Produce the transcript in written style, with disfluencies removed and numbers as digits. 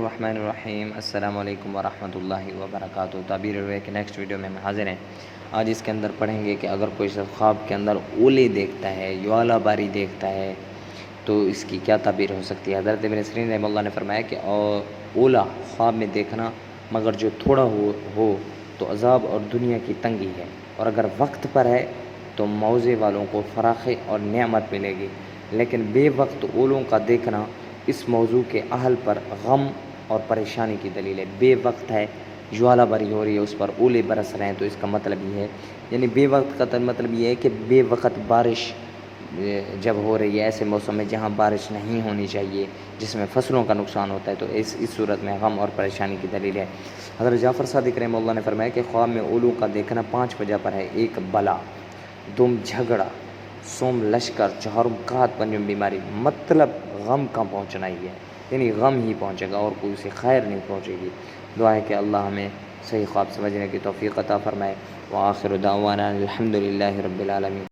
الرحمن الرحیم۔ السلام علیکم ورحمۃ اللہ وبرکاتہ۔ تعبیر روئے کے نیکسٹ ویڈیو میں حاضر ہیں۔ آج اس کے اندر پڑھیں گے کہ اگر کوئی شخص خواب کے اندر اولے دیکھتا ہے، جوالا باری دیکھتا ہے تو اس کی کیا تعبیر ہو سکتی ہے۔ حضرت ابن سیرین رحمہ اللہ نے فرمایا کہ اولا خواب میں دیکھنا مگر جو تھوڑا ہو تو عذاب اور دنیا کی تنگی ہے، اور اگر وقت پر ہے تو موضع والوں کو فراخی اور نعمت ملے گی، لیکن بے وقت اولوں کا دیکھنا اس موضوع کے اہل پر غم اور پریشانی کی دلیل ہے۔ بے وقت ہے، جوالا باری ہو رہی ہے، اس پر اولے برس رہے ہیں، تو اس کا مطلب یہ ہے، یعنی بے وقت کا مطلب یہ ہے کہ بے وقت بارش جب ہو رہی ہے ایسے موسم میں جہاں بارش نہیں ہونی چاہیے، جس میں فصلوں کا نقصان ہوتا ہے، تو اس صورت میں غم اور پریشانی کی دلیل ہے۔ حضرت جعفر صادق رحمہ اللہ نے فرمایا کہ خواب میں اولوں کا دیکھنا 5 وجہ پر ہے: 1 بلا، 2 جھگڑا، سوم لشکر، 4 قحط پنجم بیماری۔ مطلب غم کا پہنچنا ہی ہے، یعنی غم ہی پہنچے گا اور کوئی اسے خیر نہیں پہنچے گی۔ دعا ہے کہ اللہ ہمیں صحیح خواب سمجھنے کی توفیق عطا فرمائے۔ وآخر دعوانا الحمد للہ رب العالمین۔